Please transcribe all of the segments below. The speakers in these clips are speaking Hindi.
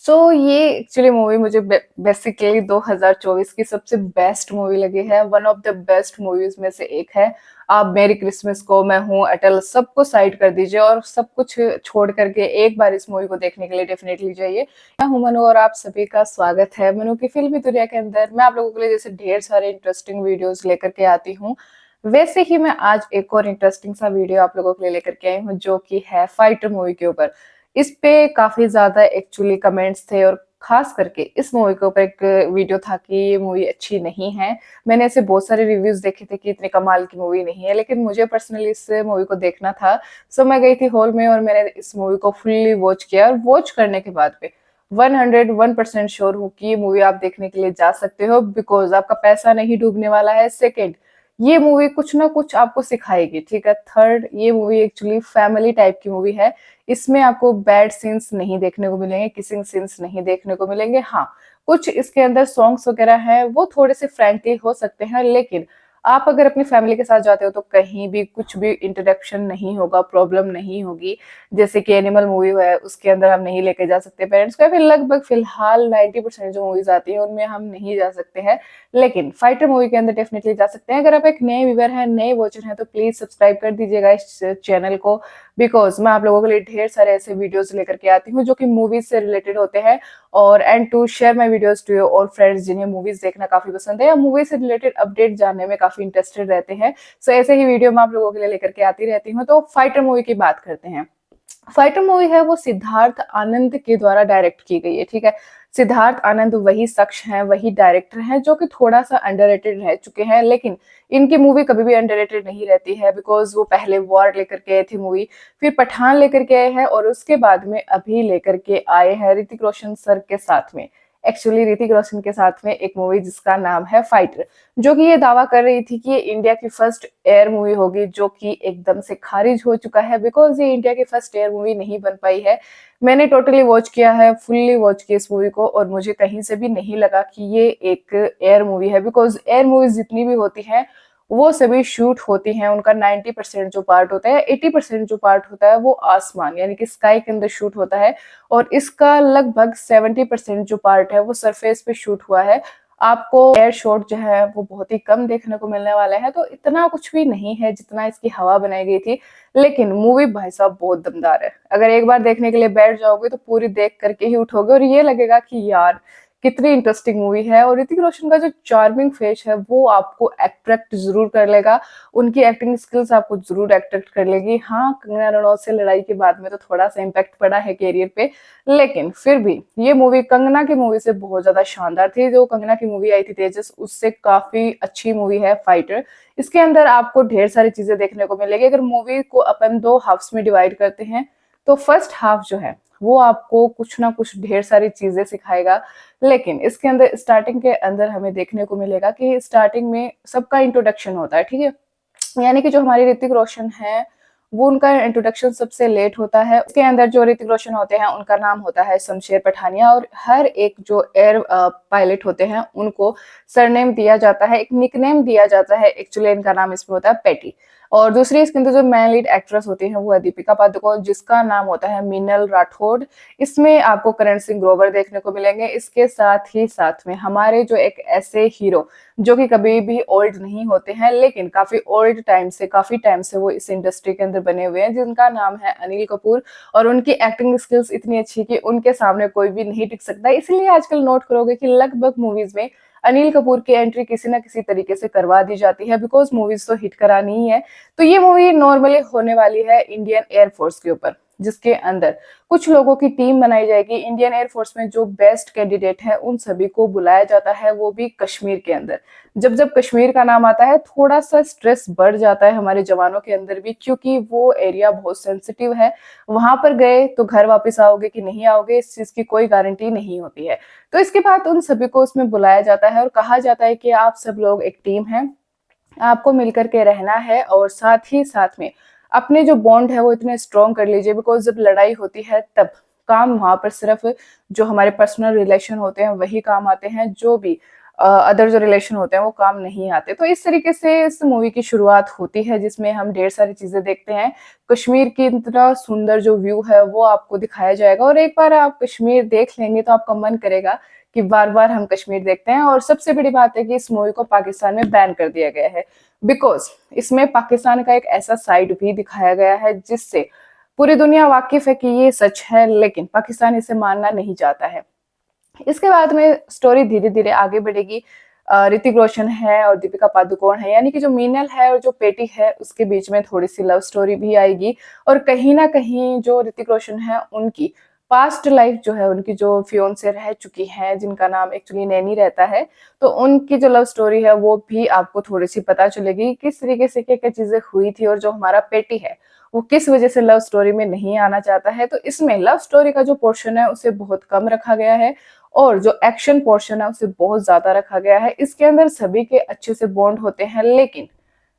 ये एक्चुअली मूवी मुझे बेसिकली 2024 की सबसे बेस्ट मूवी लगी है। One of the best movies में से एक है। आप मेरी क्रिसमस को, मैं हूँ अटल, सबको साइड कर दीजिए और सब कुछ छोड़ करके एक बार इस मूवी को देखने के लिए डेफिनेटली जाइए। मैं हूँ मनु और आप सभी का स्वागत है मनु की फिल्मी दुनिया के अंदर। मैं आप लोगों के लिए जैसे ढेर सारे इंटरेस्टिंग वीडियोस लेकर के आती हूँ, वैसे ही मैं आज एक और इंटरेस्टिंग सा वीडियो आप लोगों के लिए लेकर के आई हूँ, जो कि है फाइटर मूवी के ऊपर। इस पे काफी ज्यादा एक्चुअली कमेंट्स थे और खास करके इस मूवी के ऊपर एक वीडियो था कि ये मूवी अच्छी नहीं है। मैंने ऐसे बहुत सारे रिव्यूज देखे थे कि इतने कमाल की मूवी नहीं है, लेकिन मुझे पर्सनली इस मूवी को देखना था। सो मैं गई थी हॉल में और मैंने इस मूवी को फुल्ली वॉच किया और वॉच करने के बाद पे 101% श्योर हूँ कि ये मूवी आप देखने के लिए जा सकते हो, बिकॉज आपका पैसा नहीं डूबने वाला है। सेकेंड, ये मूवी कुछ ना कुछ आपको सिखाएगी, ठीक है। थर्ड, ये मूवी एक्चुअली फैमिली टाइप की मूवी है। इसमें आपको बैड सीन्स नहीं देखने को मिलेंगे, किसिंग सीन्स नहीं देखने को मिलेंगे। हाँ, कुछ इसके अंदर सॉन्ग्स वगैरह हैं, वो थोड़े से फ्रैंकली हो सकते हैं, लेकिन आप अगर अपनी फैमिली के साथ जाते हो तो कहीं भी कुछ भी इंटरेक्शन नहीं होगा, प्रॉब्लम नहीं होगी। जैसे कि एनिमल मूवी है, उसके अंदर हम नहीं लेके जा सकते पेरेंट्स को, या फिर लगभग फिलहाल 90% जो मूवीज आती है उनमें हम नहीं जा सकते हैं। लेकिन फाइटर मूवी के अंदर डेफिनेटली जा सकते हैं। अगर आप एक नए व्यूअर हैं, नए वॉचर हैं, तो प्लीज सब्सक्राइब कर दीजिएगा इस चैनल को, बिकॉज मैं आप लोगों के लिए ढेर सारे ऐसे वीडियोस लेकर के आती हूँ जो कि मूवीज से रिलेटेड होते हैं। और and to share my videos to your और फ्रेंड्स जिन्हें मूवीज देखना काफी पसंद है या मूवी से रिलेटेड अपडेट जानने में काफी इंटरेस्टेड रहते हैं। सो ऐसे ही वीडियो मैं आप लोगों के लिए लेकर के आती रहती हूँ। तो फाइटर मूवी की बात करते हैं। फाइटर मूवी है वो सिद्धार्थ आनंद के द्वारा डायरेक्ट की गई है, ठीक है। सिद्धार्थ आनंद वही शख्स हैं, वही डायरेक्टर हैं जो कि थोड़ा सा अंडररेटेड रह चुके हैं, लेकिन इनकी मूवी कभी भी अंडररेटेड नहीं रहती है, बिकॉज वो पहले वॉर लेकर के आए थे मूवी, फिर पठान लेकर के आए हैं और उसके बाद में अभी लेकर के आए हैं ऋतिक रोशन सर के साथ में। एक्चुअली ऋतिक रोशन के साथ में एक मूवी जिसका नाम है फाइटर, जो कि ये दावा कर रही थी कि ये इंडिया की फर्स्ट एयर मूवी होगी, जो कि एकदम से खारिज हो चुका है, बिकॉज ये इंडिया की फर्स्ट एयर मूवी नहीं बन पाई है। मैंने टोटली वॉच किया है, फुल्ली वॉच की इस मूवी को, और मुझे कहीं से भी नहीं लगा कि ये एक एयर मूवी है, बिकॉज एयर मूवीज जितनी भी होती हैं वो सभी शूट होती हैं, उनका 90% जो पार्ट होता है, 80% जो पार्ट होता है वो आसमान यानी कि स्काई के अंदर शूट होता है, और इसका लगभग 70% जो पार्ट है वो सरफेस पे शूट हुआ है। आपको एयर शॉट जो है वो बहुत ही कम देखने को मिलने वाला है, तो इतना कुछ भी नहीं है जितना इसकी हवा बनाई गई थी। लेकिन मूवी भाई साहब बहुत दमदार है। अगर एक बार देखने के लिए बैठ जाओगे तो पूरी देख करके ही उठोगे और ये लगेगा कि यार कितनी इंटरेस्टिंग मूवी है। और ऋतिक रोशन का जो चार्मिंग फेस है वो आपको अट्रैक्ट जरूर कर लेगा, उनकी एक्टिंग स्किल्स आपको जरूर अट्रैक्ट कर लेगी। हाँ, कंगना रनौत से लड़ाई के बाद में तो थोड़ा सा इम्पैक्ट पड़ा है कैरियर पे, लेकिन फिर भी ये मूवी कंगना की मूवी से बहुत ज्यादा शानदार थी। जो कंगना की मूवी आई थी तेजस, उससे काफी अच्छी मूवी है फाइटर। इसके अंदर आपको ढेर सारी चीजें देखने को मिलेगी। अगर मूवी को अपन दो हाफ्स में डिवाइड करते हैं तो फर्स्ट हाफ जो है वो आपको कुछ ना कुछ ढेर सारी चीजें सिखाएगा, लेकिन इसके अंदर स्टार्टिंग के अंदर हमें देखने को मिलेगा कि स्टार्टिंग में सबका इंट्रोडक्शन होता है, ठीक है। यानी कि जो हमारे ऋतिक रोशन है वो उनका इंट्रोडक्शन सबसे लेट होता है। उसके अंदर जो ऋतिक रोशन होते हैं उनका नाम होता है शमशेर पठानिया, और हर एक जो एयर पायलट होते हैं उनको सरनेम दिया जाता है, एक निकनेम दिया जाता है। एक्चुअली इनका नाम इसमें होता है पेटी। और दूसरी इसके अंदर जो मेन लीड एक्ट्रेस होती है वो है दीपिका पादुकोण, जिसका नाम होता है मीनल राठौड़। इसमें आपको करण सिंह ग्रोवर देखने को मिलेंगे। इसके साथ ही साथ में हमारे जो एक ऐसे हीरो जो कि कभी भी ओल्ड नहीं होते हैं, लेकिन काफी टाइम से वो इस इंडस्ट्री के अंदर बने हुए हैं, जिनका नाम है अनिल कपूर। और उनकी एक्टिंग स्किल्स इतनी अच्छी कि उनके सामने कोई भी नहीं टिक सकता। इसलिए आजकल नोट करोगे कि लगभग मूवीज में अनिल कपूर की एंट्री किसी ना किसी तरीके से करवा दी जाती है, बिकॉज मूवीज तो हिट करानी ही है। तो ये मूवी नॉर्मली होने वाली है इंडियन एयरफोर्स के ऊपर, जिसके अंदर कुछ लोगों की टीम बनाई जाएगी। इंडियन एयरफोर्स में जो बेस्ट कैंडिडेट है उन सभी को बुलाया जाता है, वो भी कश्मीर के अंदर। जब जब कश्मीर का नाम आता है थोड़ा सा स्ट्रेस बढ़ जाता है हमारे जवानों के अंदर भी, क्योंकि वो एरिया बहुत सेंसिटिव है। वहां पर गए तो घर वापस आओगे कि नहीं आओगे, इस चीज की कोई गारंटी नहीं होती है। तो इसके बाद उन सभी को उसमें बुलाया जाता है और कहा जाता है कि आप सब लोग एक टीम है, आपको मिलकर के रहना है, और साथ ही साथ में अपने जो बॉन्ड है वो इतने स्ट्रॉन्ग कर लीजिए, बिकॉज जब लड़ाई होती है तब काम वहां पर सिर्फ जो हमारे पर्सनल रिलेशन होते हैं वही काम आते हैं। जो भी अदर जो रिलेशन होते हैं वो काम नहीं आते। तो इस तरीके से इस मूवी की शुरुआत होती है जिसमें हम ढेर सारी चीज़ें देखते हैं। कश्मीर की इतना सुंदर जो व्यू है वो आपको दिखाया जाएगा और एक बार आप कश्मीर देख लेंगे तो आपका मन करेगा कि बार-बार हम कश्मीर देखते हैं। और सबसे बड़ी बात है कि इस मूवी को पाकिस्तान में बैन कर दिया गया है बिकॉज़ इसमें पाकिस्तान का एक ऐसा साइड भी दिखाया गया है जिससे पूरी दुनिया वाकिफ है कि ये सच है, लेकिन पाकिस्तान इसे मानना नहीं चाहता है। इसके बाद में स्टोरी धीरे-धीरे आगे बढ़ेगी। ऋतिक रोशन है और दीपिका पादुकोण है, यानी कि जो मीनल है और जो पेटी है उसके बीच में थोड़ी-सी लव स्टोरी भी आएगी और कहीं न कहीं जो ऋतिक रोशन है उनकी पास्ट लाइफ जो है, उनकी जो फियोंसे रह चुकी हैं जिनका नाम एक्चुअली नैनी रहता है, तो उनकी जो लव स्टोरी है वो भी आपको थोड़ी-सी पता चलेगी, किस तरीके से क्या-क्या चीज़ें हुई थी और जो हमारा पेटी है, वो किस वजह से लव स्टोरी में नहीं आना चाहता है। तो इसमें लव स्टोरी का जो पोर्शन है उसे बहुत कम रखा गया है और जो एक्शन पोर्शन है उसे बहुत ज़्यादा रखा गया है। इसके अंदर सभी के अच्छे से बॉन्ड होते हैं, लेकिन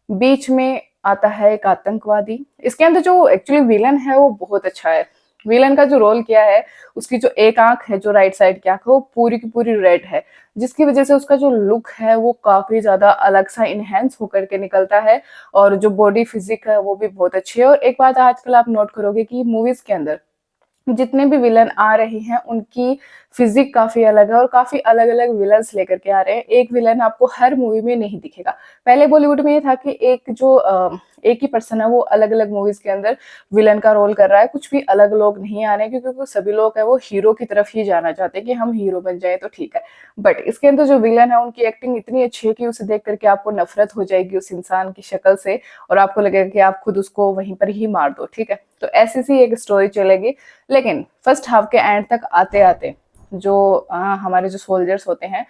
बीच में आता है एक आतंकवादी। इसके अंदर जो एक्चुअली विलन है वो बहुत अच्छा है। विलन का जो रोल किया है, उसकी जो एक आँख है, जो राइट साइड की आँख है, वो पूरी की पूरी रेड है, जिसकी वजह से उसका जो लुक है वो काफ़ी ज़्यादा अलग-सा एनहांस होकर के निकलता है और जो बॉडी फिज़िक है वो भी बहुत अच्छी है। और एक बात आजकल आप नोट करोगे कि मूवीज़ के अंदर जितने भी विलन आ रहे हैं उनकी फिजिक काफी अलग है और काफी अलग-अलग विलन्स लेकर के आ रहे हैं। एक विलन आपको हर मूवी में नहीं दिखेगा। पहले बॉलीवुड में ये था कि एक ही पर्सन है वो अलग-अलग मूवीज के अंदर विलन का रोल कर रहा है। कुछ भी अलग लोग नहीं आ रहे हैं क्योंकि सभी लोग है वो हीरो की तरफ ही जाना चाहते हैं कि हम हीरो बन जाए तो ठीक है। बट इसके अंदर जो विलन है उनकी एक्टिंग इतनी अच्छी है कि उसे देख करके आपको नफरत हो जाएगी उस इंसान की शक्ल से और आपको लगेगा कि आप खुद उसको वहीं पर ही मार दो, ठीक है? तो ऐसी सी एक स्टोरी चलेगी। लेकिन फर्स्ट हाफ के एंड तक आते-आते जो हमारे जो सोल्जर्स होते हैं,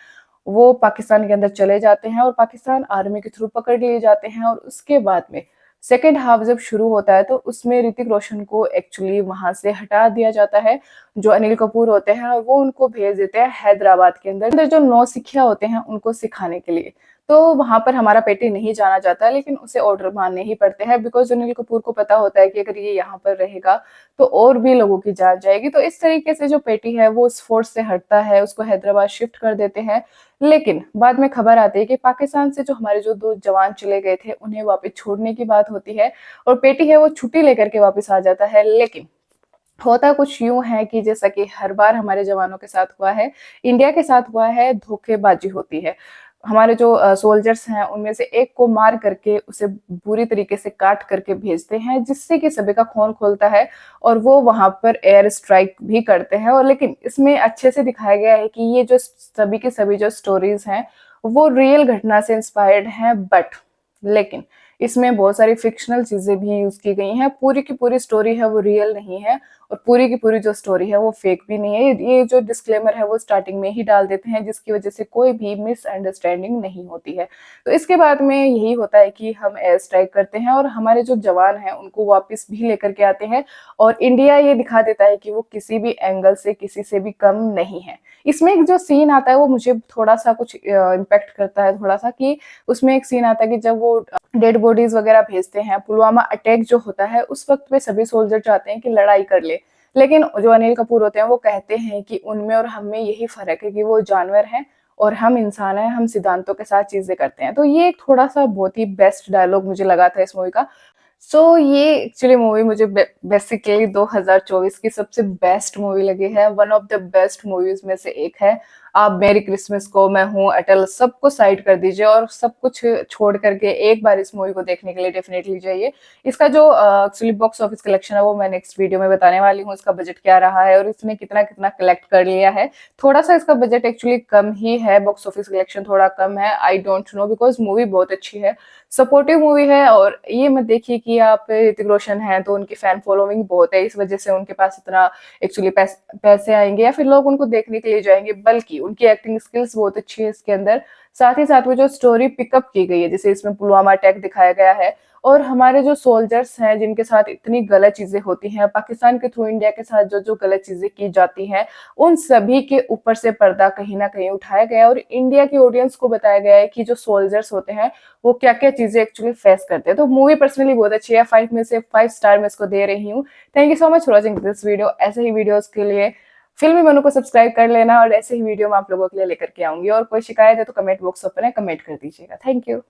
वो पाकिस्तान के अंदर चले जाते हैं और पाकिस्तान आर्मी के थ्रू पकड़ लिए जाते हैं और उसके बाद में सेकंड हाफ जब शुरू होता है तो उसमें ऋतिक रोशन को एक्चुअली वहां से हटा दिया जाता है। जो अनिल कपूर होते हैं और वो उनको भेज देते हैं हैदराबाद के अंदर जो नौसिखिया होते हैं उनको सिखाने के लिए। तो वहां पर हमारा पेटी नहीं जाना चाहता है, लेकिन उसे ऑर्डर मानने ही पड़ते हैं बिकॉज अनिल कपूर को पता होता है कि अगर ये यहाँ पर रहेगा तो और भी लोगों की जान जाएगी। तो इस तरीके से जो पेटी है वो उस फोर्स से हटता है, उसको हैदराबाद शिफ्ट कर देते हैं। लेकिन बाद में खबर आती है कि पाकिस्तान से जो हमारे जो 2 जवान चले गए थे उन्हें वापस छोड़ने की बात होती है और पेटी है वो छुट्टी लेकर के वापस आ जाता है। लेकिन होता कुछ यूं है कि जैसा कि हर बार हमारे जवानों के साथ हुआ है, इंडिया के साथ हुआ है, धोखेबाजी होती है। हमारे जो सोल्जर्स हैं उनमें से एक को मार करके उसे बुरी तरीके से काट करके भेजते हैं जिससे कि सभी का खून खोलता है और वो वहां पर एयर स्ट्राइक भी करते हैं। और लेकिन इसमें अच्छे से दिखाया गया है कि ये जो सभी के सभी जो स्टोरीज हैं वो रियल घटना से इंस्पायर्ड हैं, बट लेकिन इसमें बहुत सारी फिक्शनल चीजें भी यूज की गई हैं। पूरी की पूरी स्टोरी है वो रियल नहीं है और पूरी की पूरी जो स्टोरी है वो फेक भी नहीं है। ये जो डिस्क्लेमर है वो स्टार्टिंग में ही डाल देते हैं जिसकी वजह से कोई भी मिसअंडरस्टैंडिंग नहीं होती है। तो इसके बाद में यही होता है कि हम एयर स्ट्राइक करते हैं और हमारे जो जवान हैं उनको वापस भी लेकर के आते हैं और इंडिया ये दिखा देता है कि वो किसी भी एंगल से किसी से भी कम नहीं है। इसमें एक जो सीन आता है वो मुझे थोड़ा सा कुछ इम्पेक्ट करता है थोड़ा सा, कि उसमें एक सीन आता है कि जब वो डेड बॉडीज वगैरह भेजते हैं, पुलवामा अटैक जो होता है उस वक्त पे सभी सोल्जर चाहते हैं कि लड़ाई कर ले, लेकिन जो अनिल कपूर होते हैं वो कहते हैं कि उनमें और हम में यही फर्क है कि वो जानवर हैं और हम इंसान हैं, हम सिद्धांतों के साथ चीजें करते हैं। तो ये एक थोड़ा सा बहुत ही बेस्ट डायलॉग मुझे लगा था इस मूवी का। ये एक्चुअली मूवी मुझे बेसिकली 2024 की सबसे बेस्ट मूवी लगी है। One of the best movies में से एक है। आप मेरी क्रिसमस को, मैं हूँ अटल, सबको साइड कर दीजिए और सब कुछ छोड़ करके एक बार इस मूवी को देखने के लिए डेफिनेटली जाइए। इसका जो एक्चुअली बॉक्स ऑफिस कलेक्शन है वो मैं नेक्स्ट वीडियो में बताने वाली हूँ। इसका बजट क्या रहा है और इसने कितना कितना कलेक्ट कर लिया है। थोड़ा सा इसका बजट एक्चुअली कम ही है, बॉक्स ऑफिस कलेक्शन थोड़ा कम है, I don't know, because movie बहुत अच्छी है, सपोर्टिव मूवी है। और ये मत देखिए कि आप ऋतिक रोशन हैं तो उनकी फैन फॉलोइंग बहुत है, इस वजह से उनके पास इतना एक्चुअली पैसे आएंगे या फिर लोग उनको देखने के लिए जाएंगे, बल्कि उनकी एक्टिंग स्किल्स बहुत अच्छी है इसके अंदर। साथ ही साथ वो जो स्टोरी पिकअप की गई है, जैसे इसमें पुलवामा अटैक दिखाया गया है और हमारे जो सोल्जर्स हैं जिनके साथ इतनी गलत चीजें होती हैं, पाकिस्तान के थ्रू इंडिया के साथ जो जो गलत चीजें की जाती हैं, उन सभी के ऊपर से पर्दा कहीं ना कहीं उठाया गया है और इंडिया की ऑडियंस को बताया गया है कि जो सोल्जर्स होते हैं वो क्या क्या चीजें एक्चुअली फेस करते हैं। तो मूवी पर्सनली बहुत अच्छी है, 5 में से 5 स्टार मैं इसको दे रही हूँ। Thank you so much for watching this video. ऐसे ही वीडियोस के लिए फिल्मी मनु को सब्सक्राइब कर लेना और ऐसे ही वीडियो मैं आप लोगों के लिए लेकर के आऊँगी और कोई शिकायत है तो कमेंट बॉक्स ओपन है, कमेंट कर दीजिएगा। Thank you.